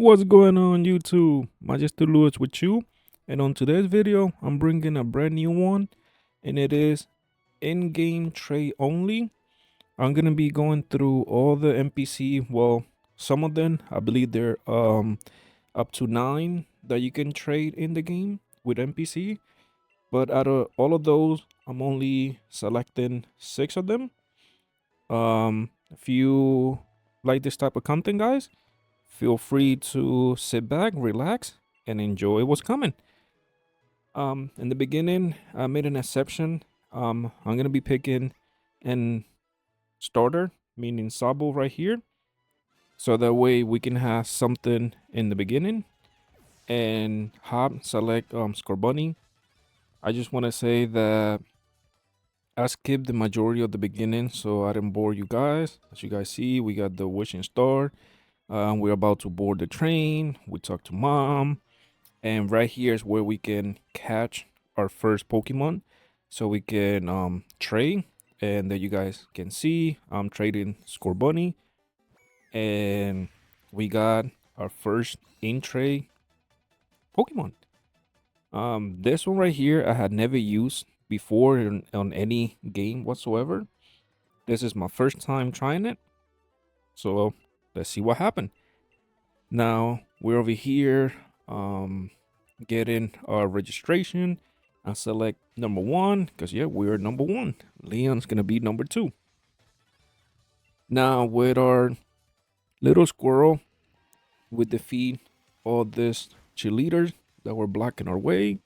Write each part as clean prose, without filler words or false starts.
What's going on YouTube? Majesty Lewis with you, and on today's video I'm bringing a brand new one, and it is in-game trade only. I'm gonna be going through all the NPC. Well, some of them I believe they're up to 9 that you can trade in the game with NPC, but out of all of those I'm only selecting 6 of them. If you like this type of content, guys, feel free to sit back, relax, and enjoy what's coming. In the beginning, I made an exception. I'm gonna be picking an starter, meaning Sabo right here, so that way we can have something in the beginning. And Hop select Scorbunny. I just want to say that I skipped the majority of the beginning, so I didn't bore you guys. As you guys see, we got the wishing star. We're about to board the train. We talk to mom. And right here is where we can catch our first Pokemon. So we can trade. And that you guys can see, I'm trading Scorbunny. And we got our first in trade Pokemon. This one right here I had never used before on any game whatsoever. This is my first time trying it. So let's see what happened. Now we're over here. Get in our registration. I select number 1 because yeah, we're number 1. Leon's gonna be number 2. Now with our little squirrel, we defeat all these cheerleaders that were blocking our way.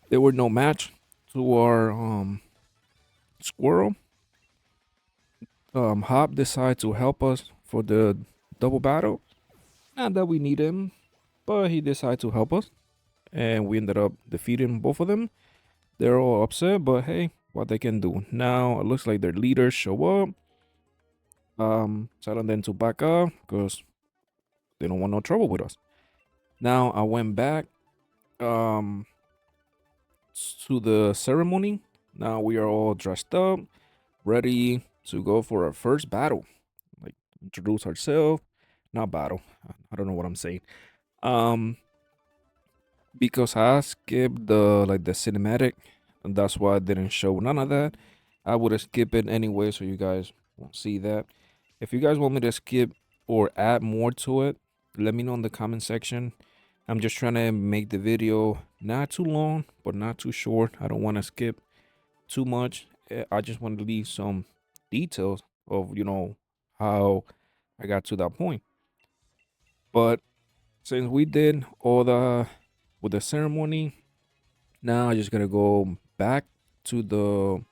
They were no match to our squirrel. Hop decided to help us for the double battle. Not that we need him, but he decided to help us, and we ended up defeating both of them. They're all upset, but hey, what they can do. Now it looks like their leaders show up. Telling them to back up because they don't want no trouble with us. Now I went back um to the ceremony. Now we are all dressed up, ready to go for our first battle. Like introduce ourselves, not battle. I don't know what I'm saying. Um because I skipped the cinematic, and that's why I didn't show none of that. I would have skipped it anyway, so you guys won't see that. If you guys want me to skip or add more to it, let me know in the comment section. I'm just trying to make the video not too long, but not too short. I don't want to skip too much. I just want to leave some details of how I got to that point. But since we did all the with the ceremony, now I just gotta go back to the.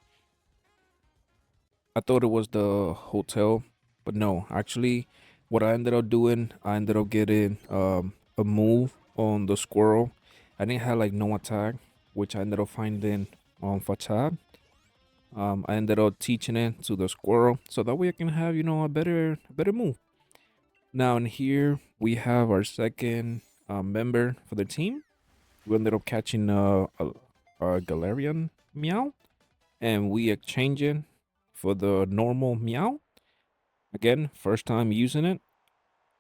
I thought it was the hotel, but no. Actually, what I ended up doing, I ended up getting a move on the squirrel. I didn't have like no attack, which I ended up finding on Fatad. I ended up teaching it to the squirrel, so that way I can have a better move. Now in here we have our second member for the team. We ended up catching a Galarian Meow, and we exchange it for the normal Meow. Again, first time using it.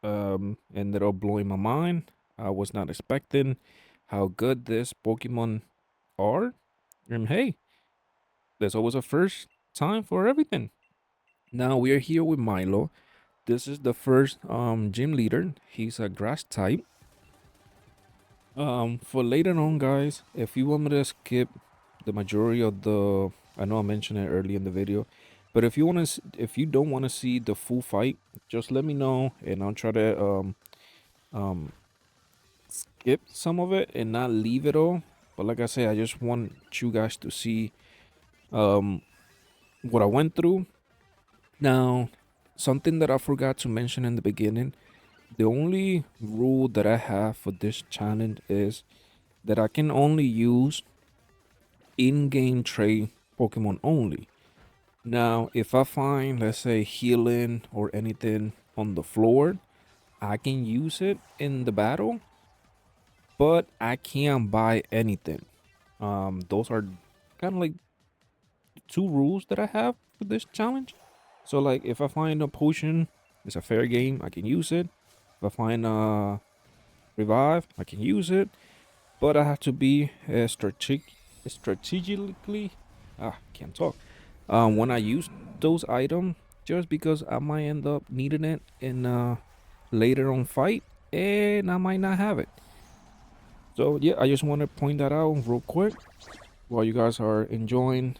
Ended up blowing my mind. I was not expecting how good this Pokemon are. And hey, there's always a first time for everything. Now we are here with Milo. This is the first gym leader. He's a grass type. For later on, guys, if you want me to skip the majority of the, I know I mentioned it early in the video, but if you don't want to see the full fight, just let me know, and I'll try to um skip some of it and not leave it all. But like I said, I just want you guys to see um what I went through. Now, something that I forgot to mention in the beginning, the only rule that I have for this challenge is that I can only use in-game trade Pokemon only. Now, if I find, let's say, healing or anything on the floor, I can use it in the battle, but I can't buy anything. Those are kind of like two rules that I have for this challenge. So, like, if I find a potion, it's a fair game, I can use it. If I find revive, I can use it, but I have to be strategically. Can't talk. When I use those items, just because I might end up needing it in later on fight, and I might not have it. So yeah, I just want to point that out real quick while you guys are enjoying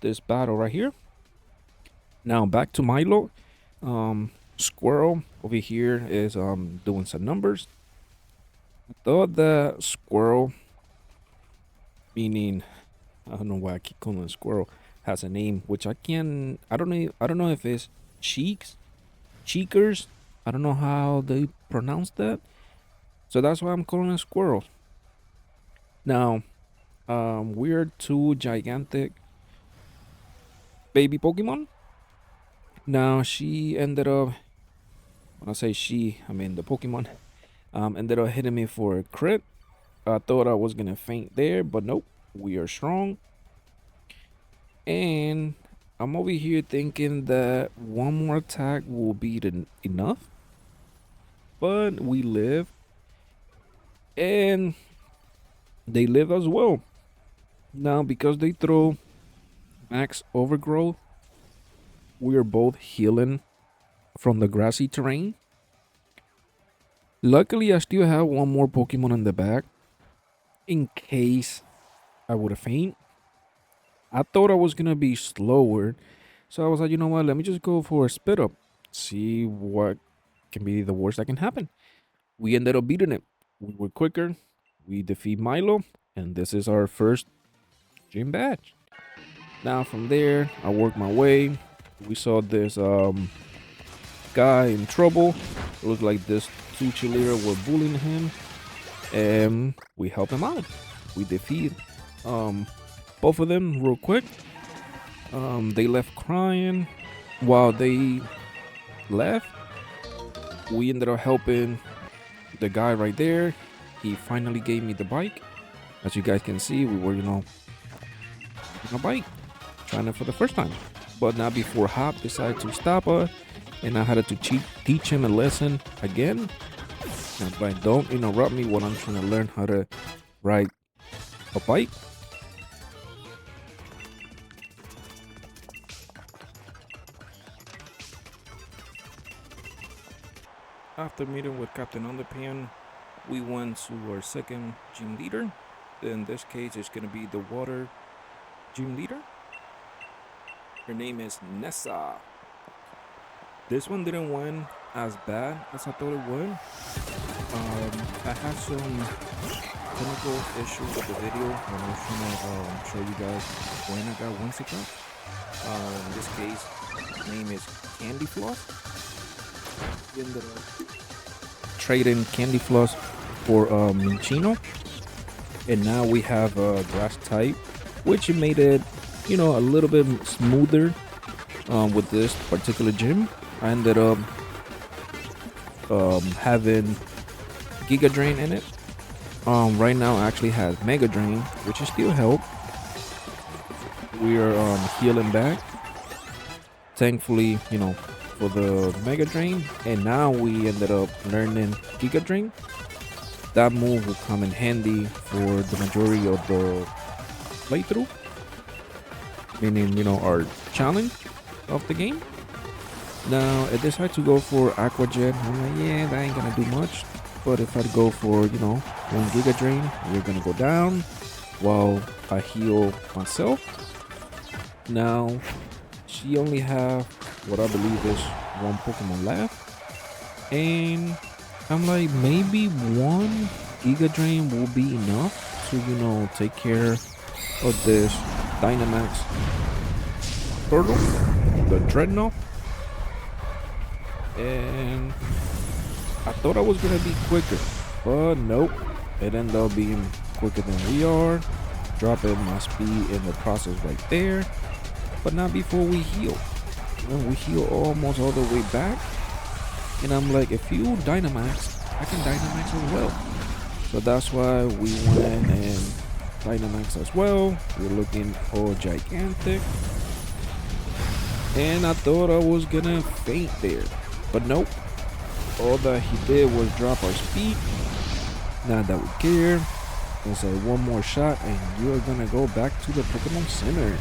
this battle right here. Now back to Milo. Squirrel over here is doing some numbers. I thought that squirrel, meaning I don't know why I keep calling it squirrel, has a name which I don't know. I don't know if it's cheekers. I don't know how they pronounce that. So that's why I'm calling it squirrel. Now, we're two gigantic baby Pokemon. Now she ended up, when I say she, I mean the Pokemon, ended up hitting me for a crit. I thought I was gonna faint there, but nope. We are strong. And I'm over here thinking that one more attack will be enough. But we live. And they live as well. Now, because they throw max overgrowth, we are both healing from the grassy terrain. Luckily, I still have one more Pokemon in the back in case I would have faint. I thought I was gonna be slower, so I was like, you know what? Let me just go for a spit up, see what can be the worst that can happen. We ended up beating it. We were quicker. We defeat Milo, and this is our first gym badge. Now from there, I worked my way. We saw this guy in trouble. It looked like this two cheerleader were bullying him, and we helped him out. We defeat both of them real quick. They left crying. While they left, we ended up helping the guy right there. He finally gave me the bike. As you guys can see, we were, on a bike, trying it for the first time. But now before Hop decided to stop us, and I had to teach him a lesson again. And like, don't interrupt me when I'm trying to learn how to ride a bike. After meeting with Captain Underpan, we went to our second gym leader. In this case, it's going to be the water gym leader. Her name is Nessa. This one didn't win as bad as I thought it would. I had some technical issues with the video when I was trying to show you guys when I got Whimsicott. In this case, his name is Candy Floss. He ended up trading Candy Floss for Minchino, and now we have a grass type, which made it, a little bit smoother with this particular gym. I ended up having Giga Drain in it. Right now, I actually has Mega Drain, which is still help. We are healing back. Thankfully, for the Mega Drain, and now we ended up learning Giga Drain. That move will come in handy for the majority of the playthrough, meaning our challenge of the game. Now I decided to go for Aqua Jet. I'm like, yeah, that ain't gonna do much. But if I go for one Giga Drain, we're gonna go down while I heal myself. Now she only have what I believe is one Pokemon left, and I'm like, maybe one Giga Drain will be enough to take care of this Dynamax turtle, the Dreadnought. And I thought I was gonna be quicker, but nope, it ended up being quicker than we are, dropping my speed in the process right there. But not before we heal. We heal almost all the way back, and I'm like, if you Dynamax, I can Dynamax as well. So that's why we went and Dynamax as well. We're looking all gigantic, and I thought I was gonna faint there, but nope. all that he did was drop our speed. Not that we care. It's like one more shot and you're gonna go back to the Pokemon Center.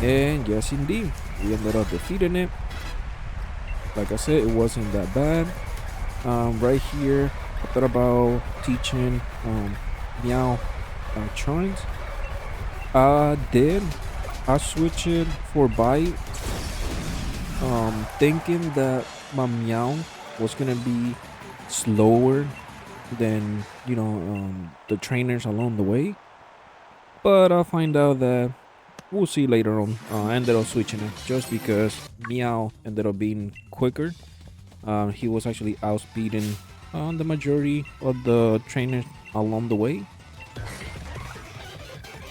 And yes, indeed, we ended up defeating it. Like I said, it wasn't that bad. Right here, I thought about teaching Meow charms. I did. I switched it for Bite, thinking that my Meow was gonna be slower than the trainers along the way. But I'll find out that we'll see later on. I ended up switching it just because Meow ended up being quicker. He was actually outspeeding the majority of the trainers along the way.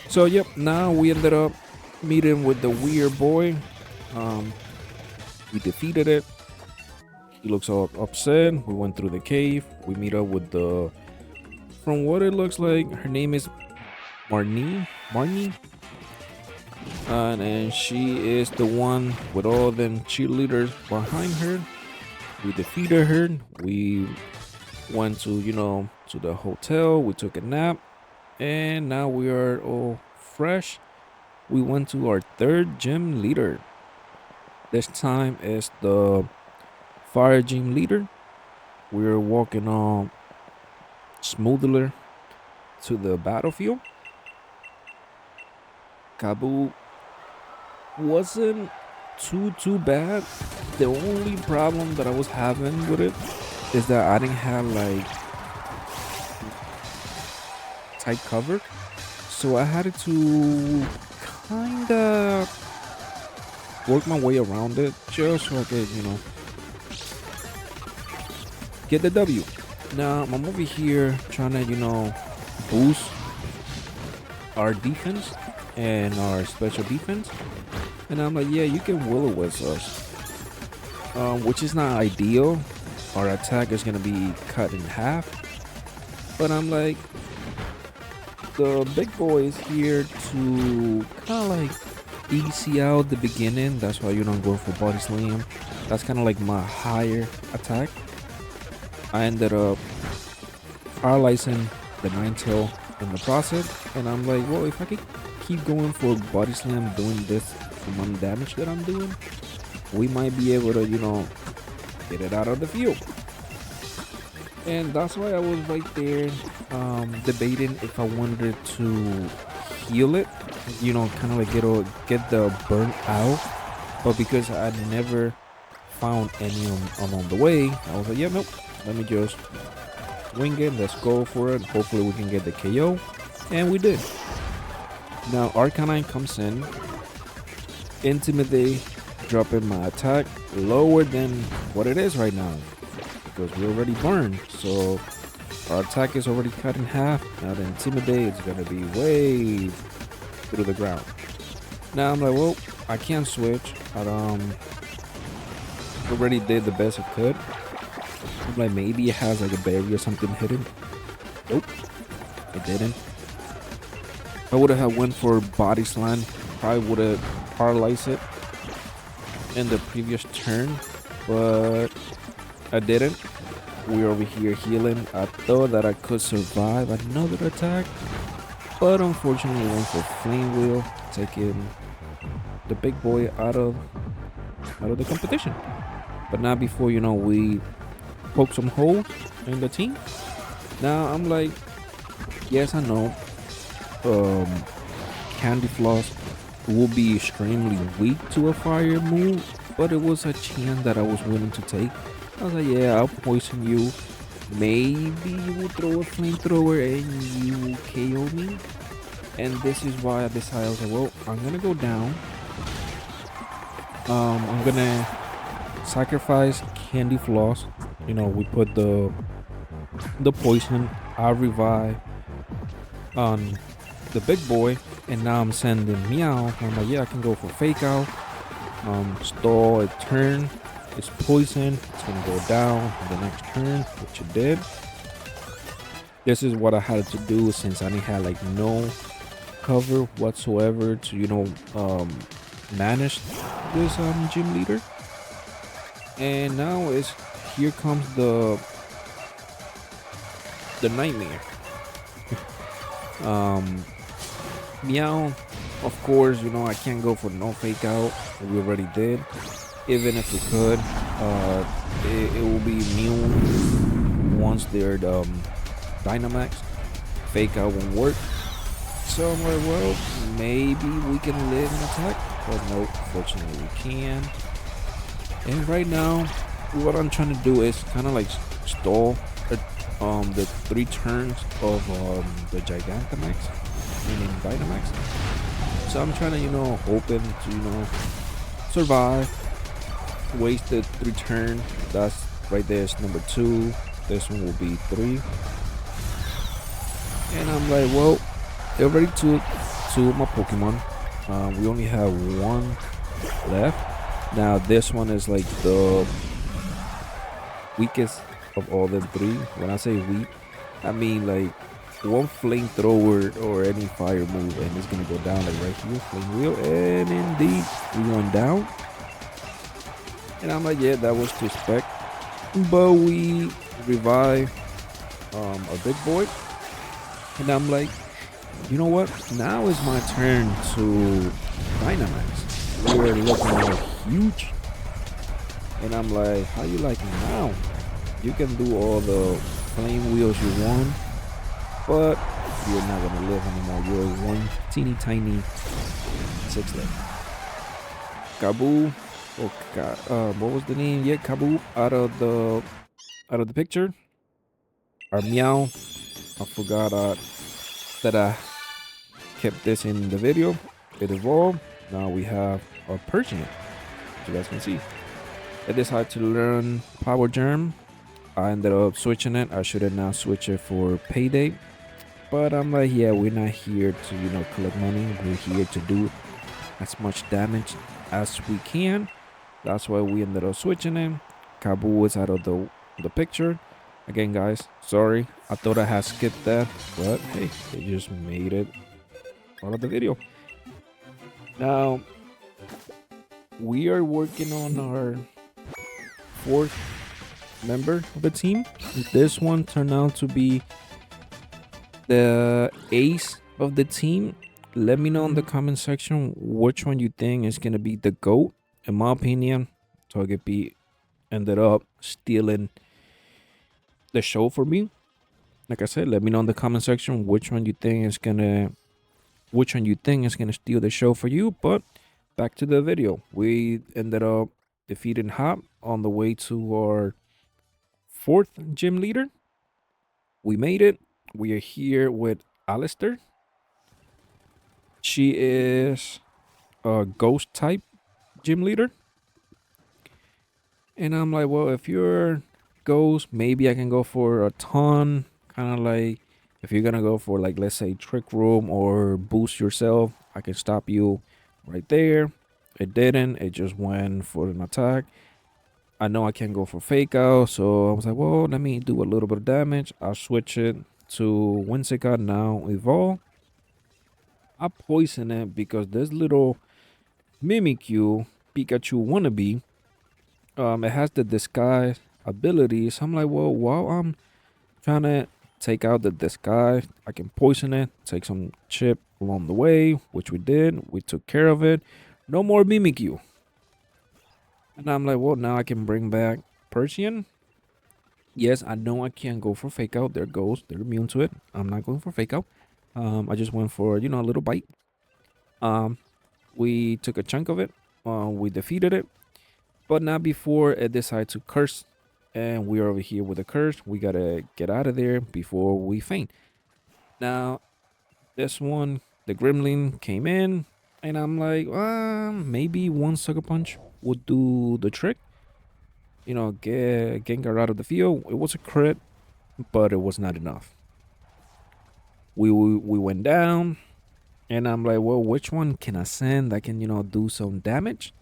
So yep, now we ended up meeting with the weird boy. We defeated it. He looks all upset. We went through the cave. We meet up with from what it looks like, her name is Marnie. And she is the one with all them cheerleaders behind her. We defeated her. We went to the hotel. We took a nap. And now we are all fresh. We went to our third gym leader. This time is the fire gym leader. We're walking on smoothly to the battlefield. Kabul wasn't too bad. The only problem that I was having with it is that I didn't have like tight cover, so I had to kind of work my way around it just so I could get the W. Now I'm over here trying to boost our defense and our special defense, and I'm like, yeah, you can will-o-wisp us, which is not ideal. Our attack is gonna be cut in half, but I'm like, the big boy is here to kind of like easy out the beginning. That's why you don't go for body slam. That's kind of like my higher attack. I ended up paralyzing the Ninetale in the process, and I'm like, well, if I could keep going for body slam doing this amount of damage that I'm doing, we might be able to get it out of the field. And that's why I was right there debating if I wanted to heal it, kind of like get the burn out. But because I never found any along the way, I was like, yeah, nope, let me just wing it. Let's go for it. Hopefully we can get the KO. And we did. Now Arcanine comes in. Intimidate, dropping my attack lower than what it is right now, because we already burned. So our attack is already cut in half. Now the Intimidate is going to be way through the ground. Now I'm like, well, I can't switch. I already did the best I could. I'm like, maybe it has like a berry or something hidden. Nope, it didn't. I would have went for body slam. Probably would have paralyzed it in the previous turn, but I didn't. We're over here healing. I thought that I could survive another attack, but unfortunately went for Flame Wheel, taking the big boy out of the competition. But not before we poke some holes in the team. Now I'm like, yes, I know Candy Floss will be extremely weak to a fire move, but it was a chance that I was willing to take. I was like, yeah, I'll poison you. Maybe you will throw a flamethrower and you will KO me. And this is why I decided, I was like, well, I'm gonna go down. I'm gonna sacrifice Candy Floss. We put the poison. I revive on the big boy, and now I'm sending Meow. I'm like, yeah, I can go for fake out. Stall a turn. It's poison. It's gonna go down the next turn, which it did. This is what I had to do since I didn't have like no cover whatsoever to manage this gym leader. And now it's here comes the nightmare. um Meow, of course, I can't go for no fake out. We already did. Even if we could, it will be immune once they're Dynamax. Fake out won't work. So I'm like, well, maybe we can live an attack. But no, fortunately we can. And right now, what I'm trying to do is kind of like stall the 3 turns of the Gigantamax, meaning Dynamax. So I'm trying to, hoping to, survive. Wasted 3 turn. That's right there is number 2. This one will be 3. And I'm like, well, they already took 2 of my Pokemon. We only have 1 left. Now this one is like the weakest of all the 3. When I say weak, I mean like one flamethrower or any fire move and it's gonna go down like right here, flame wheel, and indeed we went down. And I'm like, yeah, that was to expect. But we revive a big boy. And I'm like, you know what? Now is my turn to Dynamax. We're looking all huge. And I'm like, how you like me now? You can do all the flame wheels you want, but you're not gonna live anymore. You're one teeny tiny 6 left. Kaboo. What was the name? Yeah, Kaboo out of the picture. Our Meow. I forgot that I kept this in the video. It evolved. Now we have a Persian, as you guys can see. I decided to learn Power Germ. I ended up switching it. I should have now switched it for Payday. But I'm like, yeah, we're not here to, collect money. We're here to do as much damage as we can. That's why we ended up switching it. Kaboo was out of the picture. Again, guys, sorry. I thought I had skipped that. But, hey, they just made it out of the video. Now, we are working on our 4th member of the team. This one turned out to be the ace of the team. Let me know in the comment section which one you think is going to be the GOAT. In my opinion, Target B ended up stealing the show for me. Like I said, let me know in the comment section which one you think is gonna steal the show for you. But back to the video. We ended up defeating Hop on the way to our 4th gym leader. We made it. We are here with Alistair. She is a ghost type gym leader. And I'm like, well, if you're ghost, maybe I can go for a ton. Kind of like if you're gonna go for, like, let's say trick room or boost yourself, I can stop you right there. It didn't. It just went for an attack. I know I can't go for fake out, so I was like, well, let me do a little bit of damage. I'll switch it to Whimsicott now evolve. I poison it because this little Mimikyu Pikachu wannabe, it has the disguise ability. So I'm like, well, while I'm trying to take out the disguise, I can poison it, take some chip along the way, which we did. We took care of it. No more Mimikyu. And I'm like, well, now I can bring back Persian. Yes, I know I can't go for fake out. They're ghosts. They're immune to it. I'm not going for fake out. I just went for, a little bite. We took a chunk of it. We defeated it. But not before it decided to curse. And we are over here with a curse. We got to get out of there before we faint. Now, this one, the Gremlin came in. And I'm like, maybe one Sucker Punch would do the trick. Get Gengar out of the field. It was a crit, but it was not enough. We went down, and I'm like, well, which one can I send that can, do some damage?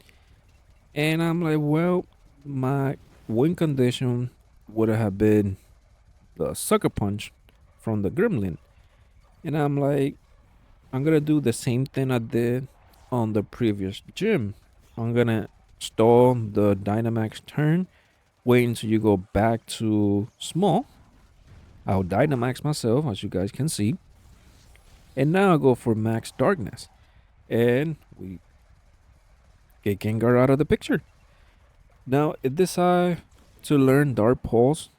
And I'm like, well, my win condition would have been the Sucker Punch from the Gremlin. And I'm like, I'm going to do the same thing I did on the previous gym. I'm going to stall the Dynamax turn Wait until you go back to small. I'll Dynamax myself, as you guys can see. And now I'll go for max darkness. And we get Gengar out of the picture. Now it decide to learn Dark Pulse.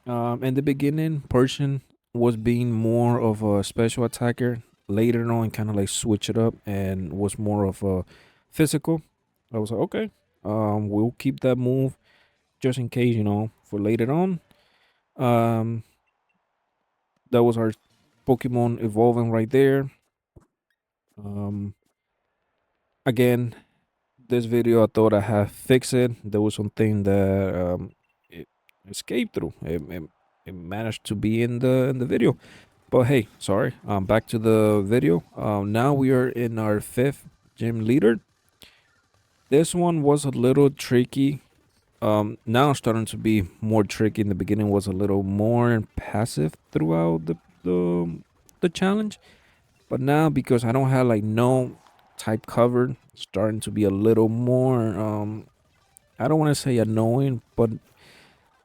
In the beginning, Persian was being more of a special attacker. Later on, kind of like switch it up and was more of a physical. I was like, okay, we'll keep that move just in case, for later on. Um, that was our Pokemon evolving right there. Um, Again, this video I thought I had fixed it. There was something that it escaped through. It managed to be in the video. But hey, sorry. Back to the video. Now we are in our fifth gym leader. This one was a little tricky. Now it's starting to be more tricky. In the beginning, was a little more passive throughout the challenge. But now because I don't have like no type covered, it's starting to be a little more. I don't want to say annoying, but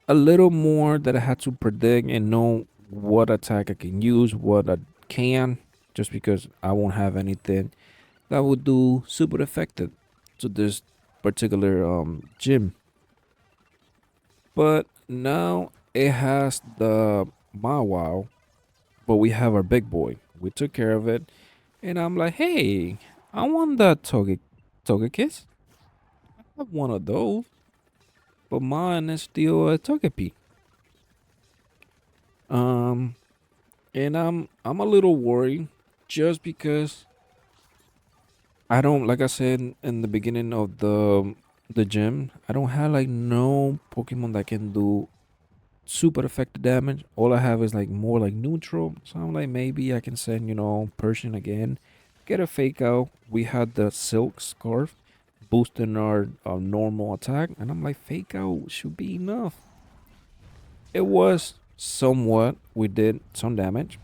a little more that I had to predict and know what attack I can use, what I can, just because I won't have anything that would do super effective to this particular gym. But now it has the Mawile, but we have our big boy. We took care of it, and I'm like, hey, I want that Togekiss. I have one of those, but mine is still a Togepi. Um, and I'm a little worried just because I don't, like I said in the beginning of the gym, I don't have like no Pokemon that can do super effective damage. All I have is like more like neutral. So I'm like, maybe I can send, Persian again, get a fake out. We had the silk scarf boosting our normal attack, and I'm like, fake out should be enough. It was somewhat. We did some damage.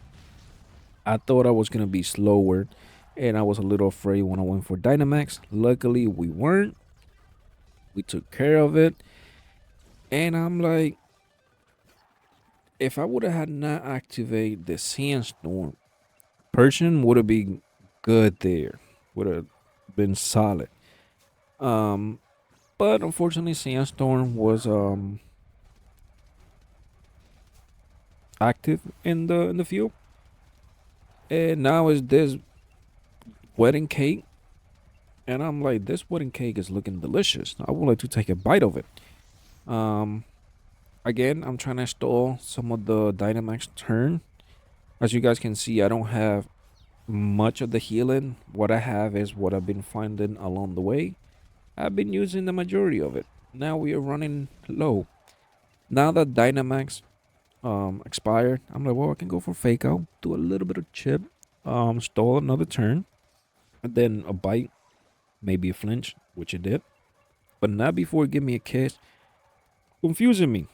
I thought I was gonna be slower, and I was a little afraid when I went for Dynamax. Luckily, we weren't. We took care of it, and I'm like, if I would have had not activated the Sandstorm, Persian would have been good there. Would have been solid. Um, but unfortunately, Sandstorm was active in the field, and now is this wedding cake. And I'm like, this wedding cake is looking delicious. I would like to take a bite of it. Um, Again, I'm trying to stall some of the Dynamax turn. As you guys can see, I don't have much of the healing. What I have is what I've been finding along the way. I've been using the majority of it. Now we are running low. Now that Dynamax expired, I'm like, well, I can go for fake out, do a little bit of chip, stall another turn, and then a bite, maybe a flinch, which it did. But not before it give me a kiss, confusing me.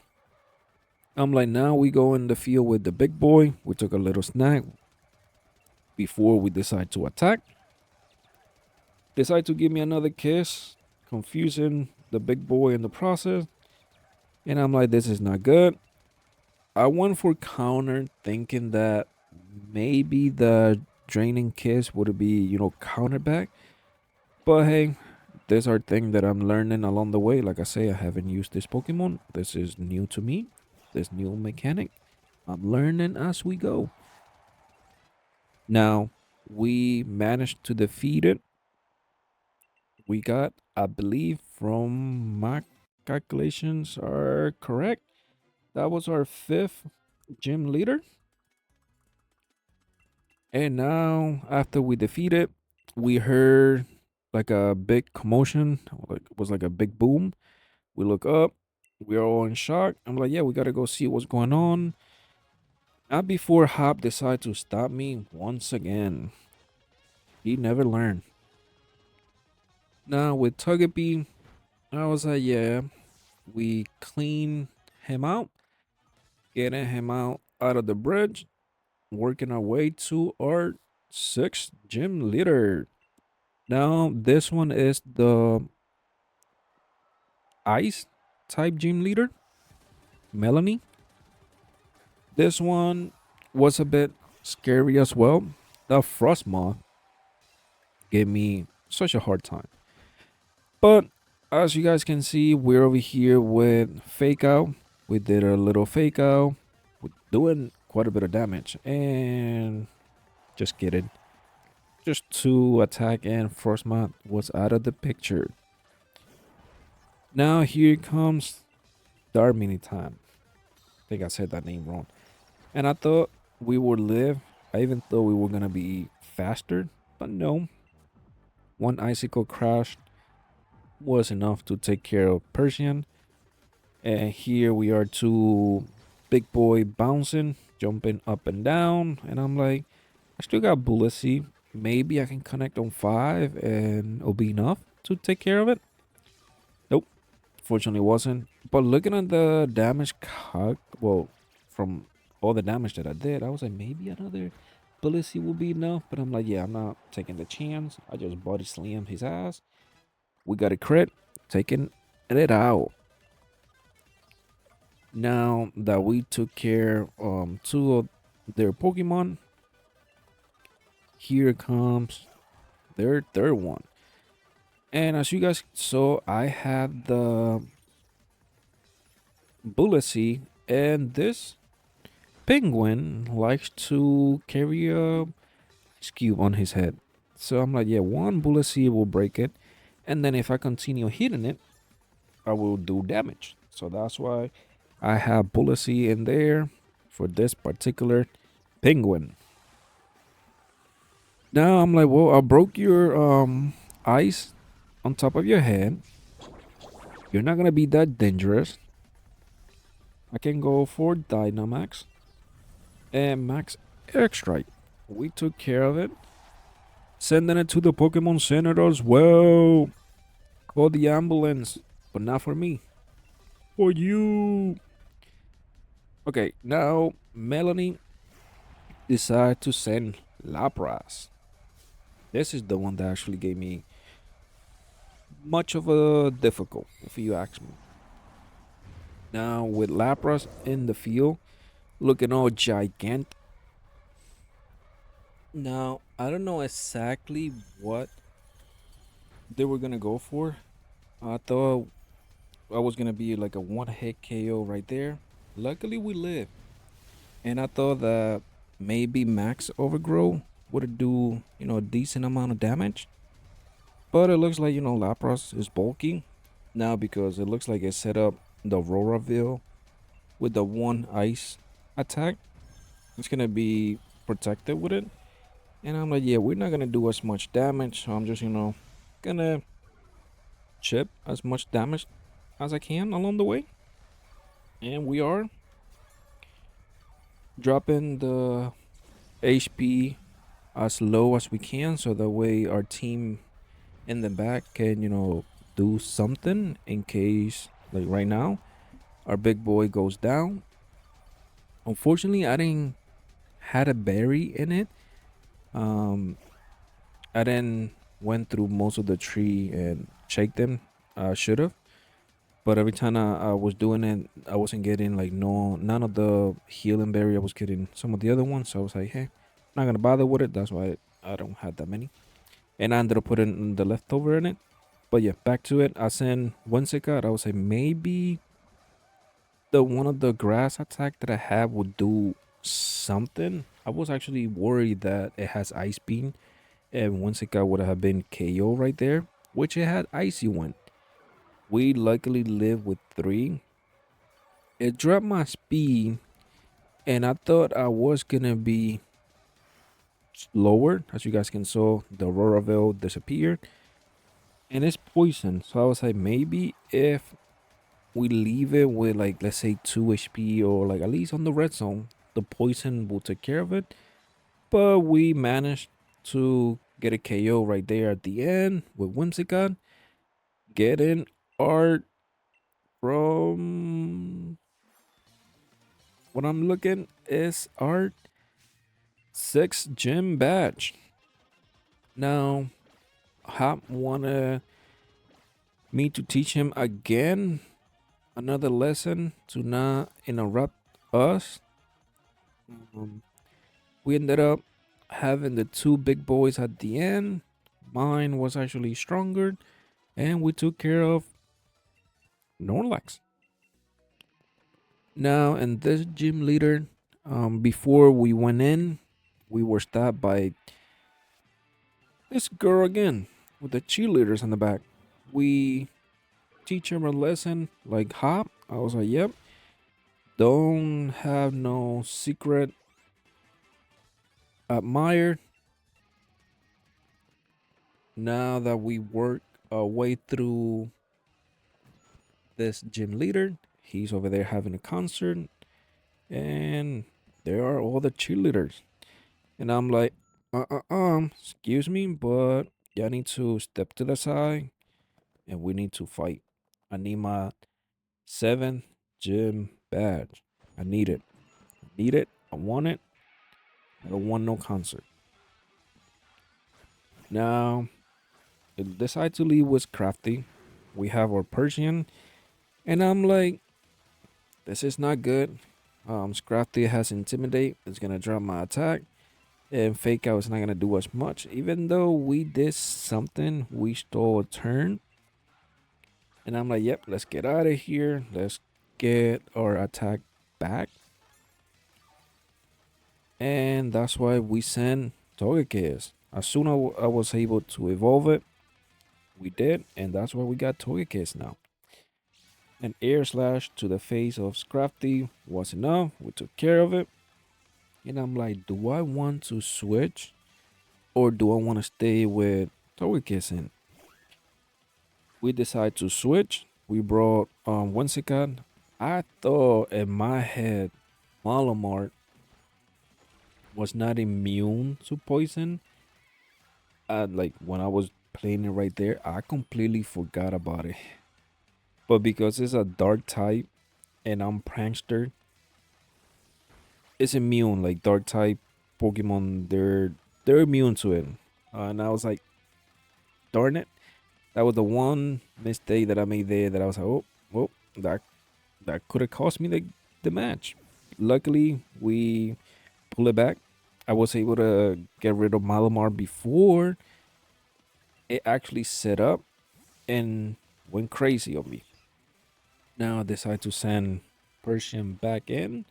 I'm like, now we go in the field with the big boy. We took a little snack before we decide to attack. Decide to give me another kiss, confusing the big boy in the process. And I'm like, this is not good. I went for counter, thinking that maybe the draining kiss would be, counter back. But hey, these are things that I'm learning along the way. Like I say, I haven't used this Pokemon. This is new to me. This new mechanic. I'm learning as we go. Now, we managed to defeat it. We got, I believe, from my calculations are correct. That was our fifth gym leader. And now, after we defeat it, we heard like a big commotion, like it was like a big boom. We look up, we're all in shock. I'm like, yeah, we gotta go see what's going on. Not before Hop decided to stop me once again. He never learned. Now with Togepi, I was like, yeah, we clean him out, getting him out of the bridge, working our way to our sixth gym leader. Now this one is the ice. type gym leader, Melanie. This one was a bit scary as well. The frost moth gave me such a hard time. But as you guys can see, we're over here with fake out. We did a little fake out, we're doing quite a bit of damage. And just kidding. Just two attack and Frostmoth was out of the picture. Now here comes Dark Mini Time. I think I said that name wrong. And I thought we would live. I even thought we were gonna be faster, but no. One icicle crash was enough to take care of Persian. And here we are, two big boy bouncing, jumping up and down. And I'm like, I still got Bulletsy. Maybe I can connect on 5 and it'll be enough to take care of it. Nope, fortunately wasn't. But looking at the damage well, from all the damage that I did, I was like, maybe another Bulletsy will be enough. But I'm like, yeah, I'm not taking the chance. I just body slam his ass. We got a crit, taking it out. Now that we took care two of their Pokemon, here comes their third one. And as you guys saw, I had the Bulletsy, and this penguin likes to carry a ice cube on his head. So I'm like, yeah, one Bulletsy will break it, and then if I continue hitting it, I will do damage. So that's why I have Bulletsy in there for this particular penguin. Now I'm like, well, I broke your ice on top of your head. You're not gonna be that dangerous. I can go for Dynamax and Max Air Strike. We took care of it. Sending it to the Pokemon Center as well. Call the ambulance, but not for me. For you. Okay, now Melanie decided to send Lapras. This is the one that actually gave me much of a difficult, if you ask me. Now with Lapras in the field, looking all gigantic. Now I don't know exactly what they were gonna go for. I thought I was gonna be like a one-hit KO right there. Luckily we lived, and I thought that maybe Max Overgrow would do a decent amount of damage. But it looks like Lapras is bulky now because it looks like it set up the Roraville with the one ice attack. It's gonna be protected with it. And I'm like, yeah, we're not gonna do as much damage. So I'm just, gonna chip as much damage as I can along the way. And we are dropping the HP as low as we can so that way our team in the back can, do something in case, like right now, our big boy goes down. Unfortunately, I didn't had a berry in it. I then went through most of the tree and checked them. I should have, but every time I was doing it, I wasn't getting like none of the healing berry. I was getting some of the other ones. So I was like, hey, not gonna bother with it. That's why I don't have that many. And I ended up putting the leftover in it. But yeah, back to it. I sent Whimsicott. I was like, maybe the one of the grass attack that I have would do something. I was actually worried that it has Ice Beam, and Whimsicott would have been KO right there, which it had Icy One. We luckily live with 3. It dropped my speed, and I thought I was gonna be slower. As you guys can saw, the Roraville disappeared, and it's poison. So I was like, maybe if we leave it with like, let's say 2 HP or like at least on the red zone, the poison will take care of it. But we managed to get a KO right there at the end with Whimsicott, getting art from what I'm looking is art 6 gym badge. Now Hop wanted me to teach him again Another lesson to not interrupt us. Um, we ended up having the two big boys at the end. Mine was actually stronger, and we took care of Norlax. Now, and this gym leader, before we went in, we were stopped by this girl again with the cheerleaders in the back. We teach him a lesson like hop. I was like, yep, don't have no secret admired. Now that we work our way through this gym leader, he's over there having a concert, and there are all the cheerleaders. And I'm like, excuse me, but y'all need to step to the side and we need to fight. I need my seventh gym badge. I need it. I need it. I want it. I don't want no concert. Now, decide to leave with Crafty. We have our Persian, and I'm like, this is not good. Scrafty has Intimidate. It's gonna drop my attack, and Fake Out is not gonna do as much. Even though we did something, we stole a turn, and I'm like, yep, let's get out of here. Let's get our attack back, and that's why we sent Togekiss. As soon as I was able to evolve it, we did, and that's why we got Togekiss now. An air slash to the face of Scrafty was enough. We took care of it. And I'm like, do I want to switch or do I want to stay with Togekiss? We decided to switch. We brought Whimsicott. I thought in my head Malamar was not immune to poison. Like when I was playing it right there, I completely forgot about it. But because it's a dark type and I'm prankster, it's immune. Like dark type Pokemon, they're immune to it. And I was like, darn it. That was the one mistake that I made there that I was like, oh, well, that could have cost me the match. Luckily, we pull it back. I was able to get rid of Malamar before it actually set up and went crazy on me. Now I decide to send Persian back in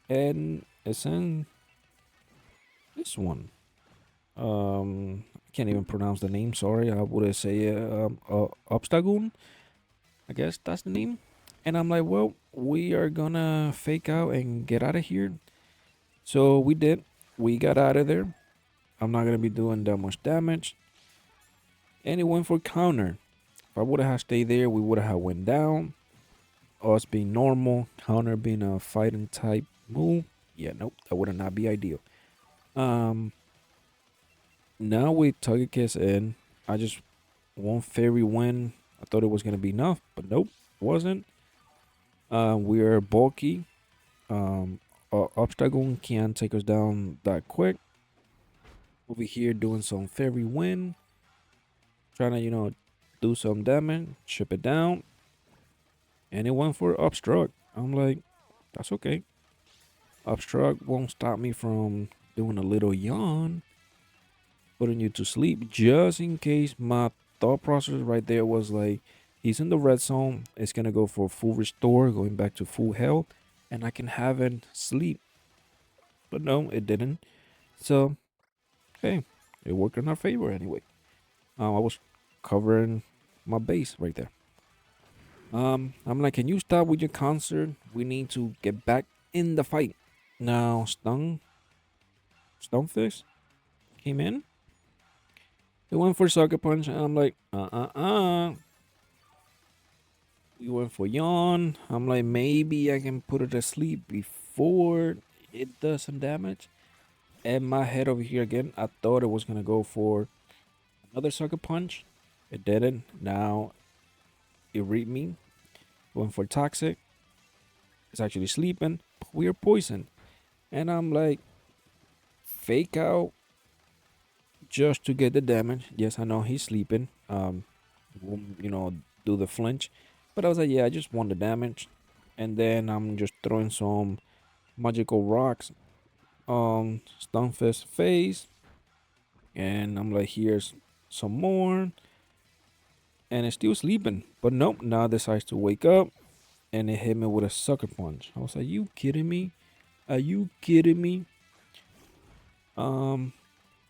and I send this one. I can't even pronounce the name. Sorry, I would say Obstagoon. I guess that's the name. And I'm like, well, we are gonna fake out and get out of here. So we did. We got out of there. I'm not gonna be doing that much damage. And it went for counter. If I would have stayed there, we would have went down. Us being normal, counter being a fighting type move. Yeah, nope, that would not be ideal. Um, Now with Togekiss in, I just want fairy win. I thought it was gonna be enough, but nope, wasn't. We are bulky. Obstacle can't take us down that quick. Over here doing some fairy win, trying to do some damage, chip it down, and it went for obstruct. I'm like, that's okay. Obstruct won't stop me from doing a little yawn, putting you to sleep, just in case. My thought process right there was like, he's in the red zone. It's gonna go for full restore, going back to full health, and I can have it sleep. But no, it didn't. So hey, it worked in our favor anyway. I was covering my base right there. I'm like, can you stop with your concert? We need to get back in the fight. Now, Stonefish came in. They went for Sucker Punch, and I'm like, We went for Yawn. I'm like, maybe I can put it to sleep before it does some damage. And my head over here again, I thought it was gonna go for another Sucker Punch. It didn't. Now it read me. Went for Toxic. It's actually sleeping. We are poisoned. And I'm like, fake out just to get the damage. Yes, I know he's sleeping. Won't, do the flinch. But I was like, yeah, I just want the damage. And then I'm just throwing some magical rocks on Stunfisk's face. And I'm like, here's some more. And it's still sleeping. But nope, now it decides to wake up. And it hit me with a sucker punch. I was like, you kidding me? Are you kidding me? Um,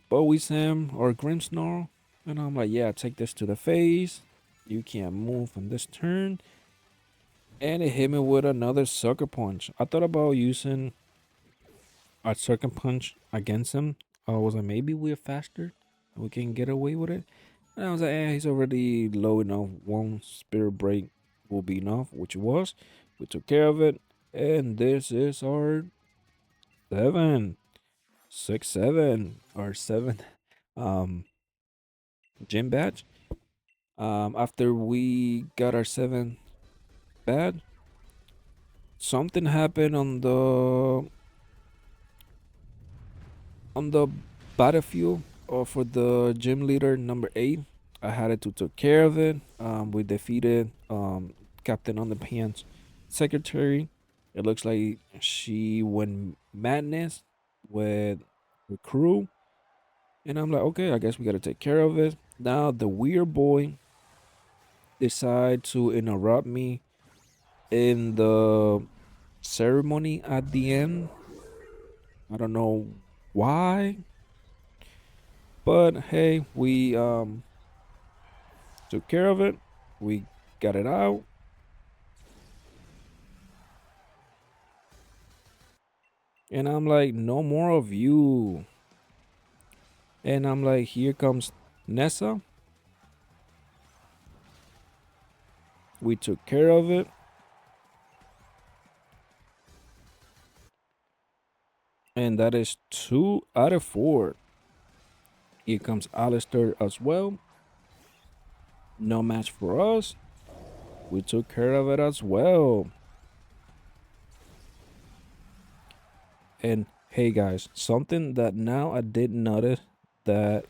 Bowie Sam or Grimmsnarl. And I'm like, yeah, take this to the face. You can't move on this turn. And it hit me with another sucker punch. I thought about using a sucker punch against him. I was like, maybe we're faster. We can get away with it. And I was like, he's already low enough. One spirit break will be enough, which it was. We took care of it. And this is our 7, 6, 7, or 7 um gym badge. After we got our 7 badge, something happened on the battlefield or for the gym leader number 8. I had to take care of it. We defeated Captain Underpants secretary. It looks like she went madness with the crew. And I'm like, okay, I guess we gotta take care of it. Now the weird boy decide to interrupt me in the ceremony at the end. I don't know why, but hey, we took care of it. We got it out. And I'm like, no more of you. And I'm like, here comes Nessa. We took care of it. And that is 2 out of 4. Here comes Alistair as well. No match for us. We took care of it as well. And hey guys, something that now I did notice that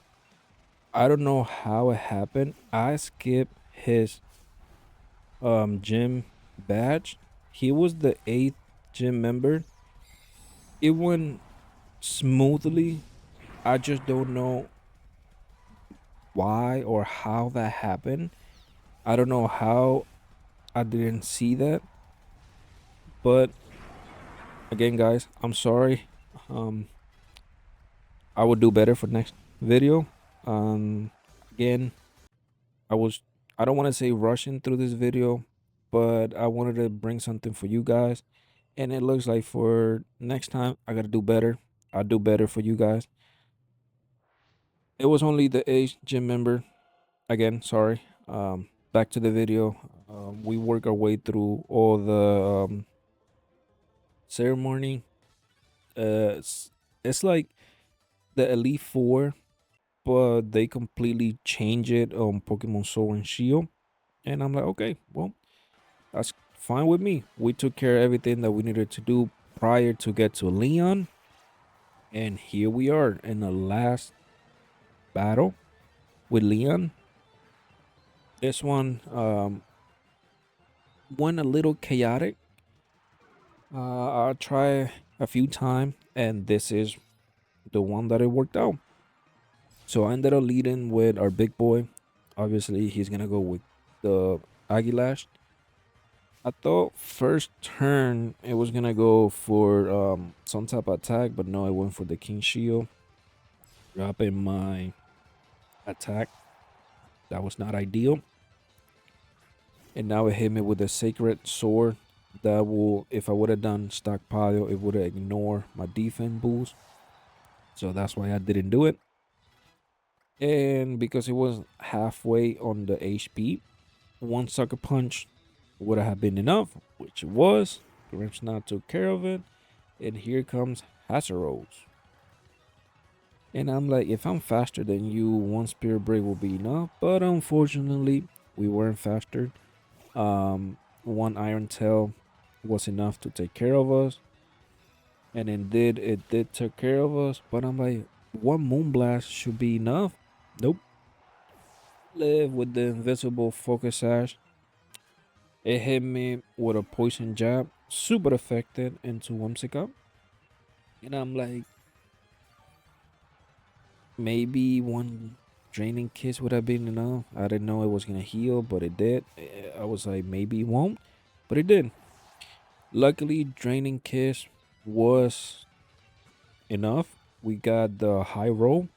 I don't know how it happened. I skipped his gym badge. He was the 8th gym member. It went smoothly. I just don't know why or how that happened. I don't know how I didn't see that. But again guys, I'm sorry. Um I will do better for next video. Again, I was I don't want to say rushing through this video, but I wanted to bring something for you guys. And it looks like for next time I gotta do better. I'll do better for you guys. It was only the age gym member. Again, sorry. Back to the video. We work our way through all the ceremony. It's like the Elite Four, but they completely change it on Pokemon Sword and Shield. And I'm like, okay, well, that's fine with me. We took care of everything that we needed to do prior to get to Leon. And here we are in the last battle with Leon. This one went a little chaotic. I'll try a few times, and this is the one that it worked out. So I ended up leading with our big boy. Obviously, he's gonna go with the Aguilash. I thought first turn it was gonna go for some type of attack, but no, it went for the King Shield, dropping my attack. That was not ideal. And now it hit me with a Sacred Sword. That will, if I would have done stockpile, it would have ignored my defense boost. So that's why I didn't do it. And because it was halfway on the HP, one sucker punch would have been enough, which it was. Grimmsnarl took care of it. And here comes Hazeros. And I'm like, if I'm faster than you, one Spirit Break will be enough. But unfortunately, we weren't faster. One Iron Tail was enough to take care of us. And indeed, it did take care of us. But I'm like, one Moonblast should be enough. Nope. Live with the invisible Focus Sash. It hit me with a poison jab, super affected into Whimsicott. And I'm like, maybe one draining kiss would have been enough. I didn't know it was gonna heal, but it did. I was like, maybe it won't, but it did. Luckily, draining kiss was enough. We got the high roll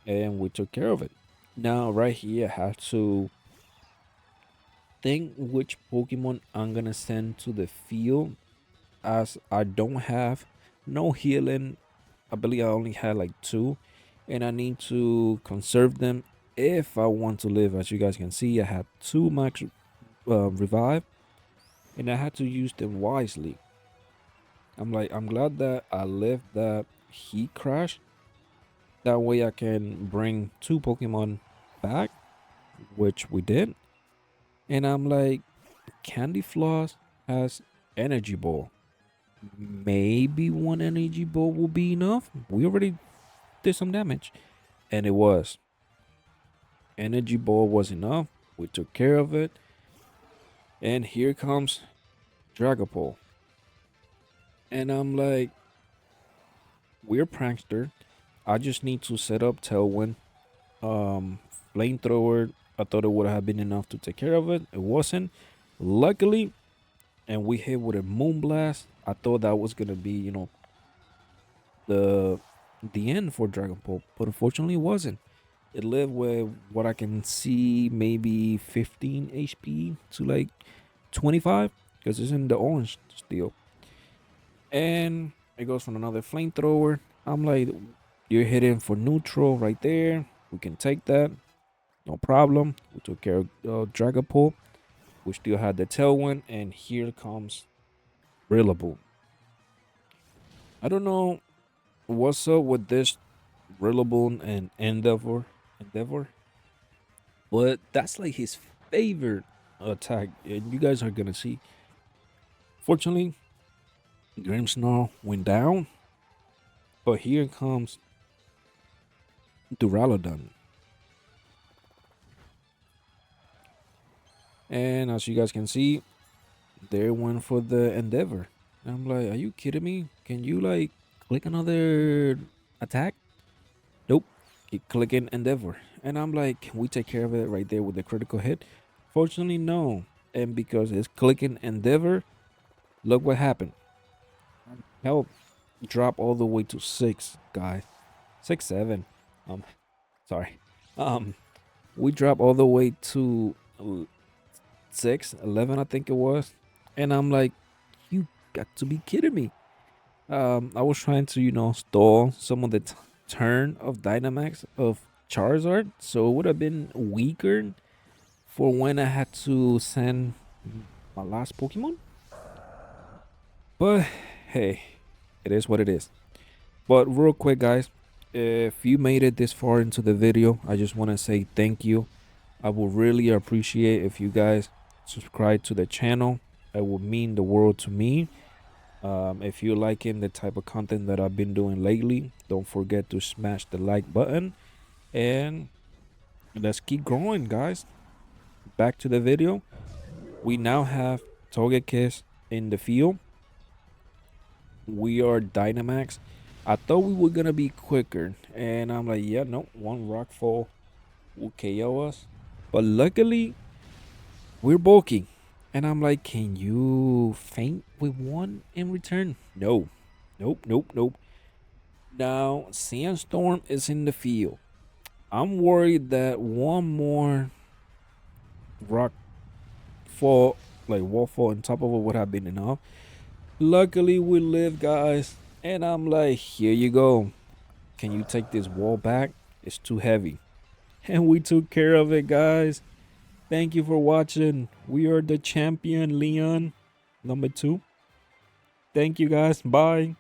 and we took care of it. Now, right here, I have to think which Pokemon I'm gonna send to the field, as I don't have no healing. I believe I only had like two, and I need to conserve them if I want to live. As you guys can see, I had two max revive, and I had to use them wisely. I'm glad that I left that heat crash. That way I can bring two Pokemon back, which we did. And I'm like, Candy Floss has Energy Ball. Maybe one Energy Ball will be enough. We already did some damage. And it was. Energy Ball was enough. We took care of it. And here comes Dragapult. And I'm like, we're prankster. I just need to set up Tailwind. Um, Flamethrower. I thought it would have been enough to take care of it. It wasn't. Luckily, and we hit with a Moonblast. I thought that was gonna be, the end for Dragapult, but unfortunately, it wasn't. It lived with what I can see, maybe 15 HP to like 25, because it's in the orange still. And it goes from another Flamethrower. I'm like, you're hitting for neutral right there. We can take that, no problem. We took care of Dragapult. We still had the Tailwind, and here comes Rillaboom. I don't know what's up with this Rillaboom and Endeavor, but that's like his favorite attack, and you guys are gonna see. Fortunately, Grimmsnarl went down, but here comes Duraludon, and as you guys can see, they went for the Endeavor. And I'm like, are you kidding me? Can you like click another attack? Nope. Keep clicking Endeavor. And I'm like, can we take care of it right there with the critical hit? Fortunately, no. And because it's clicking Endeavor, look what happened. Help drop all the way to 6, guys. 6, 7. Um, sorry. Um, we drop all the way to 6, 11, I think it was. And I'm like, you got to be kidding me. I was trying to, stall some of the turn of Dynamax of Charizard, so it would have been weaker for when I had to send my last Pokemon. But hey, it is what it is. But real quick, guys, if you made it this far into the video, I just want to say thank you. I would really appreciate if you guys subscribe to the channel. It would mean the world to me. If you're liking the type of content that I've been doing lately, don't forget to smash the like button, and let's keep growing, guys. Back to the video. We now have Togekiss in the field. We are Dynamax. I thought we were gonna be quicker, and I'm like, yeah, no, one rock fall will KO us. But luckily, we're bulky. And I'm like, can you faint with one in return? No. Nope, nope, nope. Now, Sandstorm is in the field. I'm worried that one more rock fall, like wall fall on top of it would have been enough. Luckily, we live, guys. And I'm like, here you go. Can you take this wall back? It's too heavy. And we took care of it, guys. Thank you for watching. We are the champion, Leon, number 2. Thank you, guys. Bye.